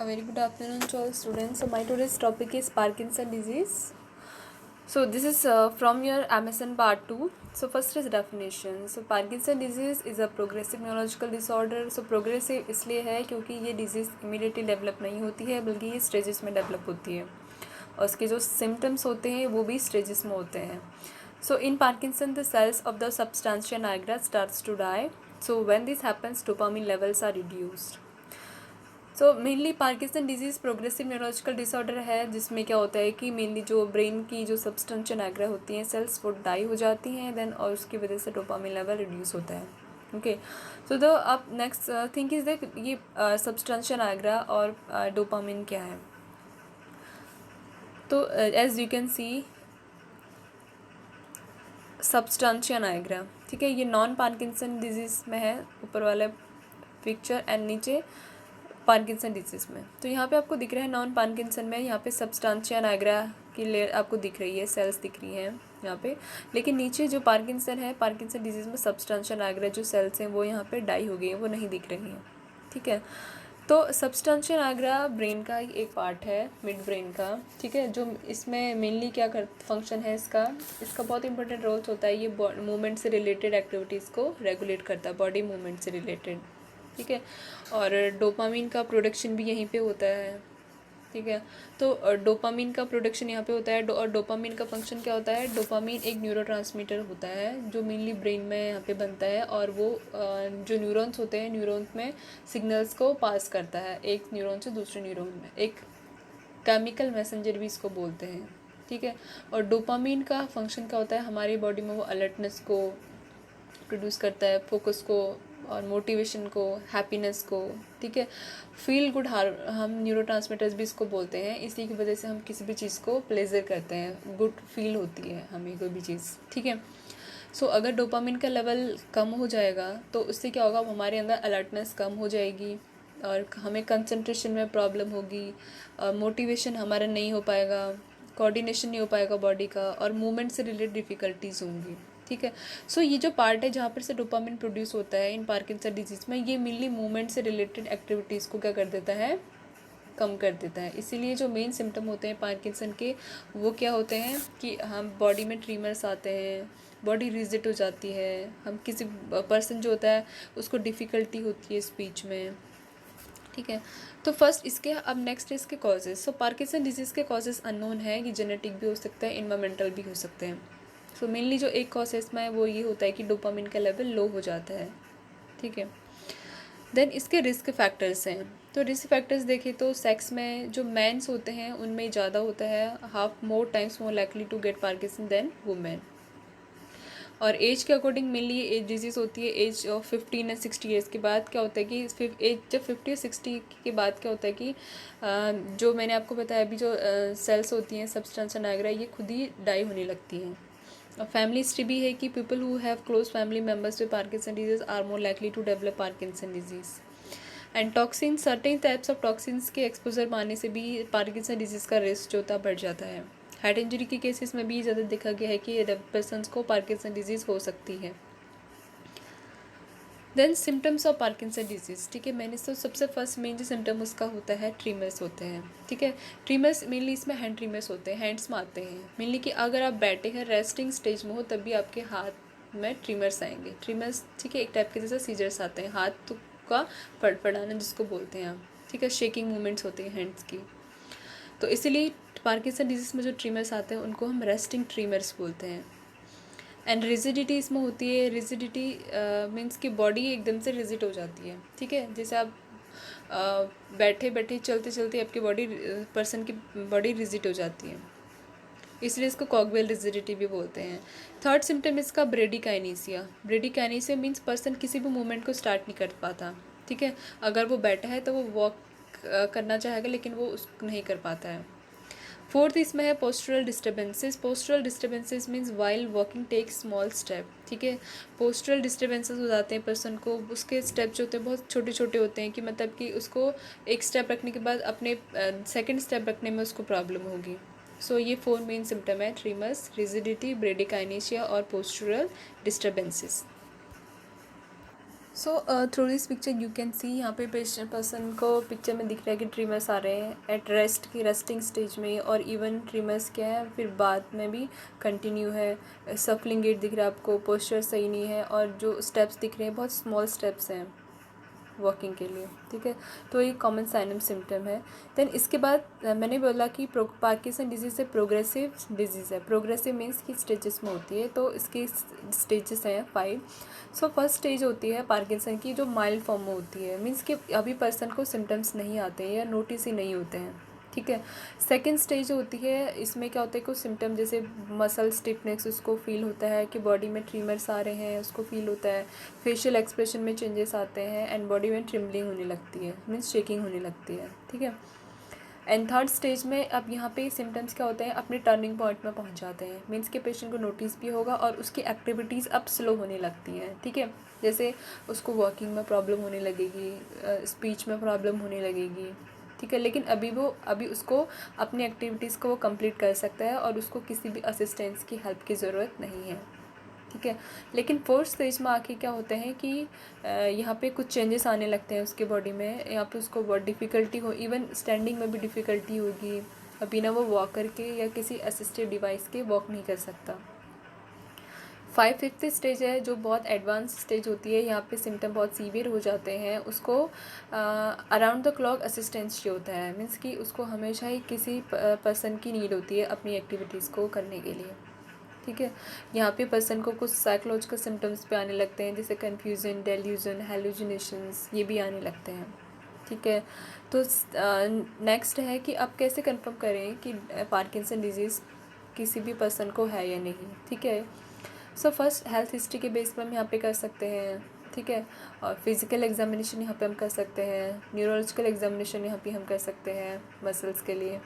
A very good afternoon to all students. So my today's topic is Parkinson disease. So this is from your MSN part 2. So first is definition. So Parkinson disease is a progressive neurological disorder. So progressive इसलिए है क्योंकि ये disease immediately develop नहीं होती है बल्कि ये stages में develop होती है और उसके जो symptoms होते हैं वो भी stages में होते हैं. So in Parkinson the cells of the substantia nigra starts to die. So when this happens dopamine levels are reduced. So mainly Parkinson disease progressive neurological disorder है जिसमें क्या होता है कि मेनली जो ब्रेन की जो सब्सटेंशियल नाइग्रा होती हैं सेल्स वो डाई हो जाती हैं देन और उसकी वजह से डोपामिन लेवल रिड्यूस होता है. ओके सो द अब नेक्स्ट थिंग इज़ दैट ये सब्सटेंशियल नाइग्रा और डोपामिन क्या है. तो as you can see substantial nigra, ठीक है, ये नॉन पार्किंसन डिजीज़ में है ऊपर वाला पिक्चर एंड नीचे पार्किंसन डिजीज़ में. तो यहाँ पे आपको दिख रहा है नॉन पार्किंसन में यहाँ पे सब्सटेंशिया नाइग्रा की लेयर आपको दिख रही है, सेल्स दिख रही हैं यहाँ पे, लेकिन नीचे जो पार्किंसन है पार्किंसन डिजीज़ में सब्सटेंशिया नाइग्रा जो सेल्स हैं वो यहाँ पे डाई हो गई हैं, वो नहीं दिख रही हैं. ठीक है, तो सब्सटेंशिया नाइग्रा ब्रेन का एक पार्ट है, मिड ब्रेन का. ठीक है, जो इसमें मेनली क्या कर फंक्शन है इसका बहुत इंपॉर्टेंट रोल्स होता है. ये मूवमेंट से रिलेटेड एक्टिविटीज़ को रेगुलेट करता है, बॉडी मूवमेंट से रिलेटेड. ठीक है, और डोपामिन का प्रोडक्शन भी यहीं पे होता है. ठीक है, तो डोपामिन का प्रोडक्शन यहाँ पे होता है और डोपामिन का फंक्शन क्या होता है. डोपामिन एक न्यूरोट्रांसमीटर होता है जो मेनली ब्रेन में यहाँ पे बनता है और वो जो न्यूरॉन्स होते हैं न्यूरॉन्स में सिग्नल्स को पास करता है एक न्यूरॉन से दूसरे न्यूरॉन में. एक केमिकल मैसेंजर भी इसको बोलते हैं. ठीक है, और डोपामिन का फंक्शन क्या होता है हमारी बॉडी में, वो अलर्टनेस को प्रोड्यूस करता है, फोकस को और मोटिवेशन को, हैप्पीनेस को. ठीक है, फील गुड हम न्यूरोट्रांसमीटर्स भी इसको बोलते हैं. इसी की वजह से हम किसी भी चीज़ को प्लेजर करते हैं, गुड फील होती है हमें कोई भी चीज़. ठीक है, सो अगर डोपामिन का लेवल कम हो जाएगा तो उससे क्या होगा, हमारे अंदर अलर्टनेस कम हो जाएगी और हमें कंसंट्रेशन में प्रॉब्लम होगी, मोटिवेशन हमारा नहीं हो पाएगा, कोऑर्डिनेशन नहीं हो पाएगा बॉडी का और मूवमेंट से रिलेटेड डिफ़िकल्टीज़ होंगी. ठीक है, सो ये जो पार्ट है जहाँ पर से डोपामिन प्रोड्यूस होता है इन पार्किंसन डिजीज़ में, ये मेनली मूवमेंट से रिलेटेड एक्टिविटीज़ को क्या कर देता है, कम कर देता है. इसीलिए जो मेन सिम्टम होते हैं पार्किंसन के वो क्या होते हैं कि हम बॉडी में ट्रीमर्स आते हैं, बॉडी रिजिड हो जाती है, हम किसी पर्सन जो होता है उसको डिफ़िकल्टी होती है स्पीच में. ठीक है, तो फर्स्ट इसके अब नेक्स्ट इसके कॉजेज़. सो पार्किंसन डिजीज़ के कॉजेज़ अननोन है कि जेनेटिक भी हो सकता है, इन्वायरमेंटल भी हो सकते हैं. सो मेनली जो एक कॉज है इसमें वो ये होता है कि डोपामिन का लेवल लो हो जाता है. ठीक है, देन इसके रिस्क फैक्टर्स हैं. तो रिस्क फैक्टर्स देखें तो सेक्स में जो मेंस होते हैं उनमें ज़्यादा होता है, half more times more likely to get Parkinson than women. और एज के अकॉर्डिंग मेनली ये एज डिजीज़ होती है. एज ऑफ 15 या 60 ईयर्स के बाद क्या होता है कि एज जब 50 या 60 के बाद क्या होता है कि जो मैंने आपको बताया अभी जो सेल्स होती हैं सब्सटेंशिया नाइग्रा ये खुद ही डाई होने लगती हैं. फैमिली हिस्ट्री भी है कि people who have close family members with Parkinson disease are more likely to develop Parkinson disease. And toxin, certain types of toxins के एक्सपोजर मारने से भी पार्किंसन डिजीज़ का रिस्क जो होता बढ़ जाता है. हेड इंजरी के केसेस में भी ज़्यादा देखा गया है कि पर्सन्स को पार्किंसन डिजीज़ हो सकती है. Then symptoms of Parkinson disease. ठीक है, मैंने तो सबसे फर्स्ट मेन जो सिम्टम उसका होता है ट्रीमर्स होते हैं. ठीक है, ट्रीमर्स मेनली इसमें हैंड ट्रीमर्स होते हैं, हैंड्स में आते हैं मेनली कि अगर आप बैठे हैं रेस्टिंग स्टेज में हो तभी आपके हाथ में ट्रीमर्स आएंगे. ट्रीमर्स ठीक है एक टाइप के जैसे सीजर्स आते हैं, हाथ का फड़फड़ाना जिसको बोलते हैं आप. ठीक है, शेकिंग मूवमेंट्स होती हैं हैंड्स की. तो इसीलिए पार्किंसन डिजीज़ में जो ट्रीमर्स आते हैं उनको हम रेस्टिंग ट्रीमर्स बोलते हैं. एंड रिजिडिटी इसमें होती है. रिजिडिटी मीन्स कि बॉडी एकदम से रिजिड हो जाती है. ठीक है, जैसे आप बैठे बैठे चलते चलते आपकी बॉडी पर्सन की बॉडी रिजिड हो जाती है, इसलिए इसको कॉगवेल रिजिडिटी भी बोलते हैं. थर्ड सिम्टम इसका ब्रेडिकाइनेसिया. ब्रेडिकाइनेसिया मीन्स पर्सन किसी भी मूवमेंट को स्टार्ट नहीं कर पाता. ठीक है, अगर वो बैठा है तो वो वॉक करना चाहेगा लेकिन वो उसको नहीं कर पाता है. फोर्थ इसमें है postural disturbances. Postural disturbances means while walking take small step. ठीक है, पोस्चरल डिस्टर्बेंसेस हो जाते हैं पर्सन को, उसके स्टेप जो होते हैं बहुत छोटे छोटे होते हैं कि मतलब कि उसको एक स्टेप रखने के बाद अपने सेकंड स्टेप रखने में उसको प्रॉब्लम होगी. सो ये 4 मेन सिम्टम है ट्रीमर्स, रिजिडिटी, ब्रेडिकाइनेशिया और postural disturbances. So through this picture you can सी, यहाँ पे पेशेंट पर्सन को पिक्चर में दिख रहा है कि ट्रिमर्स आ रहे हैं एट रेस्ट की रेस्टिंग स्टेज में, और इवन ट्रिमर्स क्या है फिर बाद में भी कंटिन्यू है। सफलिंग गेट दिख रहा है आपको, पोस्चर सही नहीं है, और जो स्टेप्स दिख रहे हैं बहुत स्मॉल स्टेप्स हैं वॉकिंग के लिए, ठीक है। तो ये कॉमन साइन एंड सिम्टम है। देन इसके बाद मैंने बोला कि पार्किंसन डिजीज़ है प्रोग्रेसिव डिजीज़ है। प्रोग्रेसिव मीन्स की स्टेजेस में होती है, तो इसके स्टेजेस हैं 5। सो फर्स्ट स्टेज होती है पार्किंसन की जो माइल्ड फॉर्म में होती है, मीन्स कि अभी पर्सन को सिम्टम्स नहीं आते हैं या नोटिस ही नहीं होते हैं, ठीक है। सेकेंड स्टेज होती है, इसमें क्या होता है कुछ सिम्टम जैसे मसल स्टिफनेस उसको फील होता है कि बॉडी में ट्रिमर्स आ रहे हैं उसको फील होता है, फेशियल एक्सप्रेशन में चेंजेस आते हैं, एंड बॉडी में ट्रिम्बलिंग होने लगती है, मीन्स शेकिंग होने लगती है, ठीक है। एंड थर्ड स्टेज में अब यहाँ पे सिम्टम्स क्या होते हैं अपने टर्निंग पॉइंट में पहुँच जाते हैं, मीन्स के पेशेंट को नोटिस भी होगा और उसकी एक्टिविटीज़ अब स्लो होने लगती हैं, ठीक है। जैसे उसको वॉकिंग में प्रॉब्लम होने लगेगी, स्पीच में प्रॉब्लम होने लगेगी, ठीक है। लेकिन अभी उसको अपनी एक्टिविटीज़ को वो कंप्लीट कर सकता है और उसको किसी भी असिस्टेंस की हेल्प की ज़रूरत नहीं है, ठीक है। लेकिन फोर्थ स्टेज में आके क्या होता है कि यहाँ पे कुछ चेंजेस आने लगते हैं उसके बॉडी में, यहाँ पे उसको बहुत डिफ़िकल्टी हो, इवन स्टैंडिंग में भी डिफ़िकल्टी होगी, अभी ना वो वॉक करके या किसी असिस्टेड डिवाइस के वॉक नहीं कर सकता। फिफ्थ स्टेज है जो बहुत एडवांस स्टेज होती है, यहाँ पे सिम्टम बहुत सीवियर हो जाते हैं, उसको अराउंड द क्लॉक असिस्टेंस चाहिए होता है, मीन्स कि उसको हमेशा ही किसी पर्सन की नीड होती है अपनी एक्टिविटीज़ को करने के लिए, ठीक है। यहाँ पे पर्सन को कुछ साइकोलॉजिकल सिम्टम्स पे आने लगते हैं जैसे कन्फ्यूज़न, डेल्यूजन, हेलुसिनेशंस, ये भी आने लगते हैं, ठीक है। तो नेक्स्ट है कि आप कैसे कंफर्म करें कि पार्किंसन डिजीज़ किसी भी पर्सन को है या नहीं, ठीक है। सो फर्स्ट हेल्थ हिस्ट्री के बेस पर हम यहाँ पे कर सकते हैं, ठीक है। और फिज़िकल एग्जामिनेशन यहाँ पे हम कर सकते हैं, न्यूरोलॉजिकल एग्जामिनेशन यहाँ पे हम कर सकते हैं मसल्स के लिए,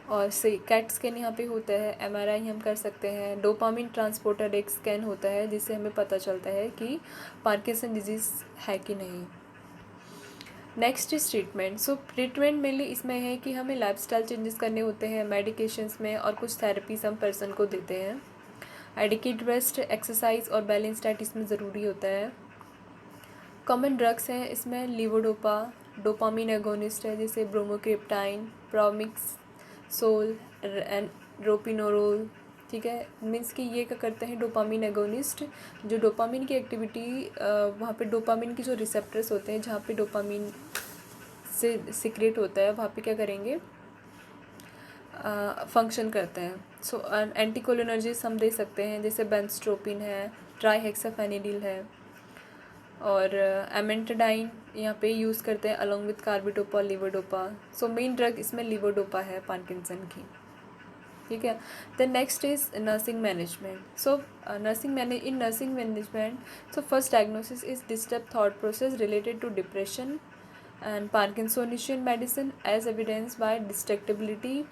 और से कैट स्कैन यहाँ पे होता है, एमआरआई हम कर सकते हैं, डोपामिन ट्रांसपोर्टर एक स्कैन होता है जिससे हमें पता चलता है कि पार्किंसन डिजीज़ है कि नहीं। Next is treatment. So treatment mainly इसमें है कि हमें लाइफस्टाइल चेंजेस करने होते हैं मेडिकेशंस में, और कुछ थेरेपीज हम पर्सन को देते हैं। एडिक्वेट रेस्ट, एक्सरसाइज और बैलेंस डाइट इसमें ज़रूरी होता है। कॉमन ड्रग्स हैं इसमें लीवोडोपा, डोपामिन एगोनिस्ट है जैसे ब्रोमोक्रिप्टाइन, प्रोमिक्स, सोल एंड रोपिनोरोल, ठीक है। मीन्स कि ये क्या करते हैं डोपामिन एगोनिस्ट, जो डोपामिन की एक्टिविटी वहाँ पे डोपामिन की जो रिसेप्टर्स होते हैं जहाँ पे डोपामिन से सिक्रेट होता है वहाँ पे क्या करेंगे फंक्शन करते हैं। सो एंटीकोलिनर्जिस हम दे सकते हैं जैसे बेंस्ट्रोपिन है, ट्राईहेक्साफेनिडिल है, और एमेंटाडाइन यहाँ पे यूज़ करते हैं along with carbidopa, levodopa. So main drug इसमें लीवोडोपा है पार्किंसन की, ठीक है। The next is nursing management. So in nursing management, so first diagnosis is disturb thought process related to depression and parkinsonian medicine as evidence by distractibility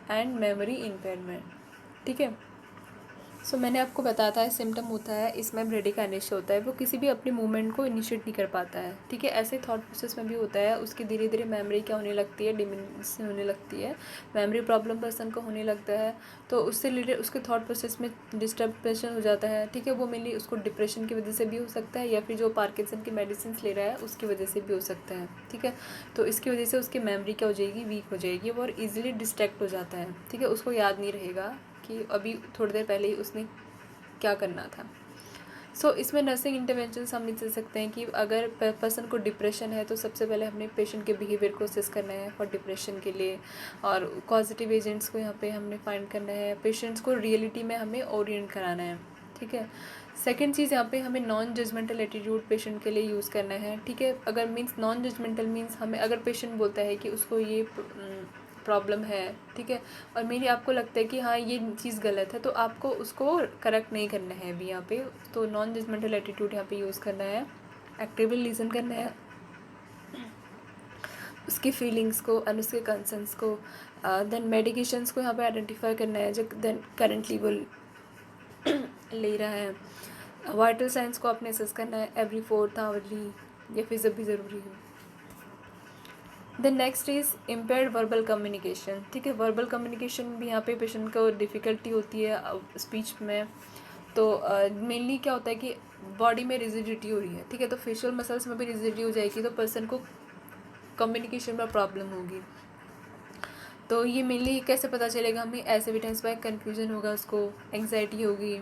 and memory impairment, ठीक है। सो मैंने आपको बताया था सिम्टम होता है इसमें ब्रेडिकाइनेशिया होता है, वो किसी भी अपने मूवमेंट को इनिशिएट नहीं कर पाता है, ठीक है। ऐसे थॉट प्रोसेस में भी होता है, उसकी धीरे धीरे मेमोरी क्या होने लगती है, डिमिनिश होने लगती है, मेमोरी प्रॉब्लम पर्सन को होने लगता है, तो उससे रिलेटेड उसके थॉट प्रोसेस में डिस्टर्बेशन हो जाता है, ठीक है। वो मेनली उसको डिप्रेशन की वजह से भी हो सकता है या फिर जो पार्किंसन की मेडिसिन ले रहा है उसकी वजह से भी हो सकता है, ठीक है। तो इसकी वजह से उसकी मेमोरी क्या हो जाएगी, वीक हो जाएगी, वो और ईजिली डिस्ट्रैक्ट हो जाता है, ठीक है। उसको याद नहीं रहेगा कि अभी थोड़ी देर पहले ही उसने क्या करना था। सो इसमें नर्सिंग इंटरवेंशंस हम दे सकते हैं कि अगर पर्सन को डिप्रेशन है तो सबसे पहले हमने पेशेंट के बिहेवियर को असेस करना है फॉर डिप्रेशन के लिए, और पॉजिटिव एजेंट्स को यहाँ पे हमने फाइंड करना है, पेशेंट्स को रियलिटी में हमें ओरिएंट कराना है, ठीक है। सेकेंड चीज़ यहाँ पे हमें नॉन जजमेंटल एटीट्यूड पेशेंट के लिए यूज़ करना है, ठीक है। अगर मीन्स नॉन जजमेंटल मीन्स हमें अगर पेशेंट बोलता है कि उसको ये प्रॉब्लम है, ठीक है, और मेरी आपको लगता है कि हाँ ये चीज़ गलत है, तो आपको उसको करेक्ट नहीं करना है अभी यहाँ पे, तो नॉन जजमेंटल एटीट्यूड यहाँ पे यूज़ करना है, एक्टिवली लिसन करना है उसकी फीलिंग्स को और उसके कंसर्न्स को। देन मेडिकेशंस को यहाँ पे आइडेंटिफाई करना है जो देन करेंटली वो ले रहा है। वाइटल साइंस को आपने असेस करना है एवरी 4th आवरली या फिर जब भी ज़रूरी हो। The next is impaired verbal communication, ठीक है। वर्बल कम्युनिकेशन भी यहाँ पे पेशेंट को डिफ़िकल्टी होती है स्पीच में, तो मेनली क्या होता है कि बॉडी में रिजिडिटी हो रही है, ठीक है, तो फेशियल मसल्स में भी रिजिडिटी हो जाएगी तो पर्सन को कम्युनिकेशन में प्रॉब्लम होगी। तो ये मेनली कैसे पता चलेगा हमें, ऐसे एविडेंस बाय कन्फ्यूजन होगा, उसको एंग्जाइटी होगी,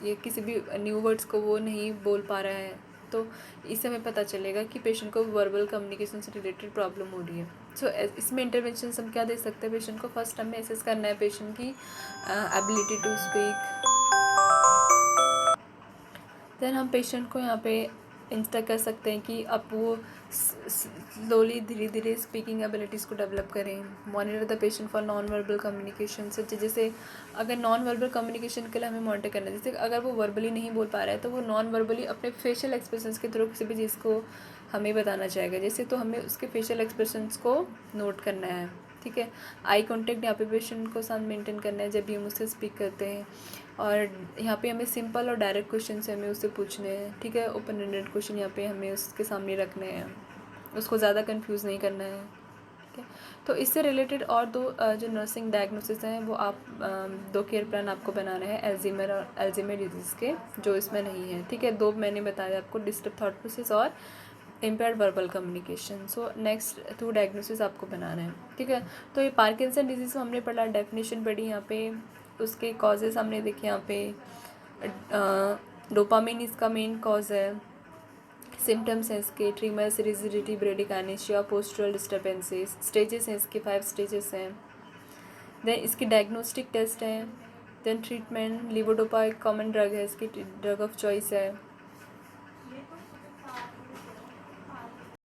ये किसी भी न्यू वर्ड्स को वो नहीं बोल पा रहा है, तो इससे हमें पता चलेगा कि पेशेंट को वर्बल कम्युनिकेशन से रिलेटेड प्रॉब्लम हो रही है। सो इसमें इंटरवेंशन हम क्या दे सकते हैं पेशेंट को, फर्स्ट हमें एसेस करना है पेशेंट की एबिलिटी टू स्पीक। देन हम पेशेंट को यहाँ पे इंस्ट्रक्ट कर सकते हैं कि अब वो स्लोली धीरे धीरे स्पीकिंग एबिलिटीज़ को डेवलप करें। Monitor the patient for non verbal communication, जैसे अगर नॉन वर्बल कम्युनिकेशन के लिए हमें मॉनिटर करना है, जैसे अगर वो वर्बली नहीं बोल पा रहा है तो वो नॉन वर्बली अपने फेशियल एक्सप्रेशंस के थ्रू किसी भी चीज़ को हमें बताना चाहेगा, जैसे तो हमें उसके फेशियल एक्सप्रेशंस को नोट करना है, ठीक है। आई कॉन्टेक्ट यहाँ पे पेशेंट को साथ मेंटेन करना है जब भी हम उससे स्पीक करते हैं, और यहाँ पे हमें सिंपल और डायरेक्ट क्वेश्चन से हमें उससे पूछने हैं, ठीक है। ओपन एंडेड क्वेश्चन यहाँ पे हमें उसके सामने रखने हैं, उसको ज़्यादा कंफ्यूज नहीं करना है, ठीक है। तो इससे रिलेटेड और दो जो नर्सिंग डायग्नोसिस हैं वो आप दो केयर प्लान आपको बनाना है अल्जीमर और अल्जीमर डिजीज़ के, जो इसमें नहीं है, ठीक है। दो मैंने बताया आपको, डिस्टर्ब थॉट प्रोसेस और impaired verbal communication. So next 2 diagnosis आपको बनाना है, ठीक है। तो ये पार्किंसन डिजीज़ हमने पढ़ा, डेफिनेशन पढ़ी यहाँ पे, उसके कॉजेज़ हमने देखे यहाँ पे, डोपामिन इसका मेन कॉज है, सिम्टम्स हैं इसके tremors, rigidity, bradykinesia, postural disturbances, stages हैं इसके 5 स्टेजेस हैं। देन इसकी डायग्नोस्टिक टेस्ट हैं, देन ट्रीटमेंट, लिवोडोपा एक कॉमन ड्रग है, इसकी ड्रग ऑफ चॉइस है।